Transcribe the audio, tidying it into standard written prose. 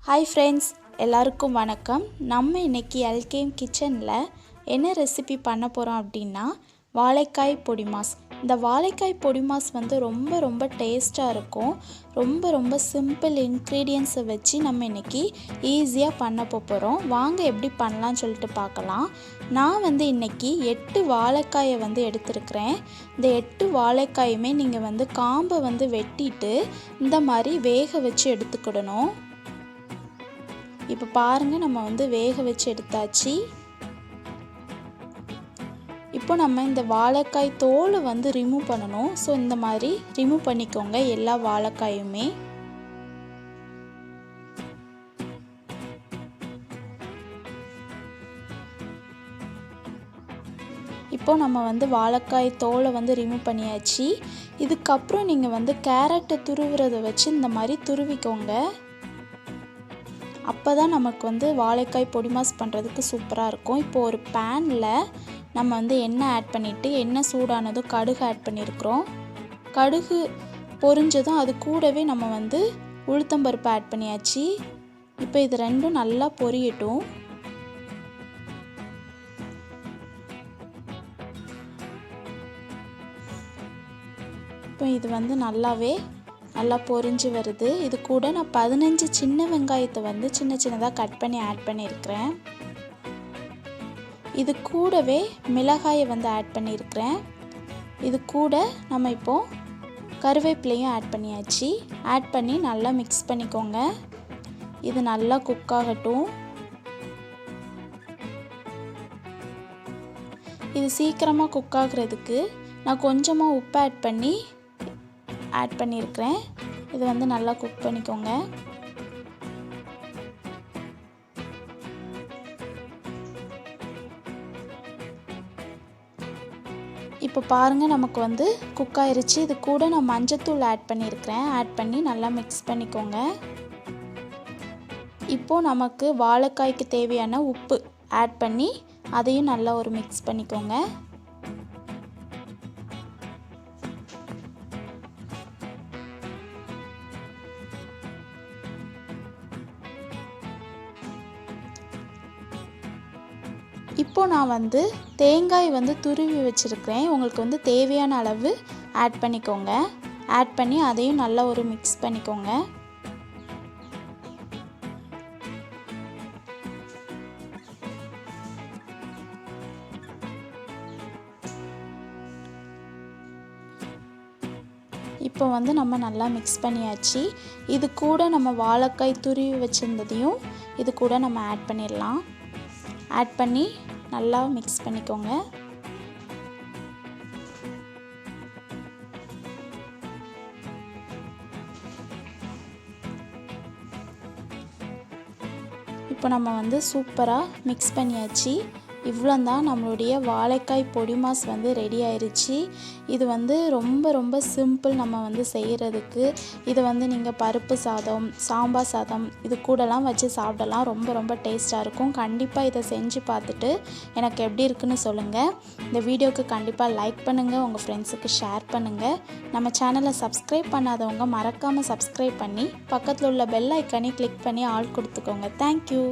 Hi friends, எல்லாருக்கும் வணக்கம். நம்ம இன்னைக்கு LKM கிச்சன்ல என்ன ரெசிபி பண்ண போறோம் அப்படினா வாழைக்காய் பொடிமாஸ். இந்த வாழைக்காய் பொடிமாஸ் வந்து ரொம்ப டேஸ்டா இருக்கும். ரொம்ப சிம்பிள் ingredients வச்சு நம்ம இன்னைக்கு ஈஸியா பண்ண போறோம். வாங்க எப்படி பண்ணலாம்னு சொல்லிட்டு பார்க்கலாம். நான் வந்து இன்னைக்கு 8 வாழைக்காயை வந்து எடுத்துர்க்கறேன். இந்த 8 வாழைக்காயுமே நீங்க வந்து காம்பை வந்து வெட்டிட்டு இந்த மாதிரி வேக வச்சு எடுத்துக்கிடணும். இப்போ பாருங்க நம்ம வந்து வேக வச்சு எடுத்தாச்சு. இப்போ நம்ம இந்த வாழைக்காய் தோலை வந்து ரிமூவ் பண்ணனும். சோ இந்த மாதிரி ரிமூவ் பண்ணிக்கோங்க எல்லா வாழைக்காயுமே. இப்போ நம்ம வந்து வாழைக்காய் தோலை வந்து ரிமூவ் பண்ணியாச்சு. இதுக்கு அப்புறம் நீங்க வந்து கேரட் துருவுறத வச்சு இந்த மாதிரி துருவிக்கோங்க. அப்பதான் நமக்கு வந்து வாழைக்காய் பொடிமாஸ் பண்றதுக்கு சூப்பரா இருக்கும். இப்போ ஒரு panல நம்ம வந்து எண்ணெய் ஆட் பண்ணிட்டு எண்ணெய் சூடானதும் கடுகு ஆட் பண்ணியிருக்கோம். கடுகு பொரிஞ்சதும் அது கூடவே நம்ம வந்து உளுத்தம் பருப்பு ஆட் பண்ணியாச்சு. இப்போ இது ரெண்டும் நல்லா பொரியட்டும். இப்போ இது வந்து நல்லா பொரிஞ்சு வருது. இது கூட நான் 15 சின்ன வெங்காயத்தை வந்து சின்னதா கட் பண்ணி ஆட் பண்ணியிருக்கேன். இது கூடவே மிளகாயை வந்து ஆட் பண்ணியிருக்கேன். இது கூட நம்ம இப்போ கறிவேப்பிலையும் ஆட் பண்ணியாச்சு. ஆட் பண்ணி நல்லா மிக்ஸ் பண்ணிக்கோங்க. இது நல்லா குக் ஆகட்டும். இது சீக்கிரமா குக் ஆகிறதுக்கு நான் கொஞ்சமா உப்பு ஆட் பண்ணியிருக்கேன். இது வந்து நல்லா குக் பண்ணிக்கோங்க. இப்போ பாருங்க நமக்கு வந்து குக் ஆயிருச்சு. இது கூட நான் மஞ்சத்தூள் ஆட் பண்ணியிருக்கேன். ஆட் பண்ணி நல்லா மிக்ஸ் பண்ணிக்கோங்க. இப்போ நமக்கு வாழைக்காய்க்கு தேவையான உப்பு ஆட் பண்ணி அதையும் நல்லா ஒரு மிக்ஸ் பண்ணிக்கோங்க. இப்போ நான் வந்து தேங்காய் வந்து துருவி வச்சிருக்கேன். உங்களுக்கு வந்து தேவையான அளவு ஆட் பண்ணிக்கோங்க. ஆட் பண்ணி அதையும் நல்லா ஒரு மிக்ஸ் பண்ணிக்கோங்க. இப்போ வந்து நம்ம நல்லா மிக்ஸ் பண்ணியாச்சு. இது கூட நம்ம வாழைக்காய் துருவி வச்சிருந்ததையும் இது கூட நம்ம ஆட் பண்ணிடலாம். ஆட் பண்ணி நல்லா மிக்ஸ் பண்ணிக்கோங்க. இப்போ நம்ம வந்து சூப்பரா மிக்ஸ் பண்ணியாச்சு. இவ்வளவுதான் நம்மளுடைய வாழைக்காய் பொடிமாஸ் வந்து ரெடி ஆயிருச்சு. இது வந்து ரொம்ப சிம்பிள் நம்ம வந்து செய்யிறதுக்கு. இது வந்து நீங்க பருப்பு சாதம், சாம்பார் சாதம் இது கூடலாம் வச்சு சாப்பிடலாம். ரொம்ப டேஸ்டா இருக்கும். கண்டிப்பா இத செஞ்சு பார்த்துட்டு எனக்கு எப்படி இருக்குன்னு சொல்லுங்க. இந்த வீடியோக்கு கண்டிப்பா லைக் பண்ணுங்க, உங்க ஃப்ரெண்ட்ஸ்க்கு ஷேர் பண்ணுங்க. நம்ம சேனலை சப்ஸ்கிரைப் பண்ணாதவங்க மறக்காம சப்ஸ்கிரைப் பண்ணி பக்கத்துல உள்ள பெல் ஐகானை கிளிக் பண்ணி ஆல் கொடுத்துக்கோங்க. Thank you.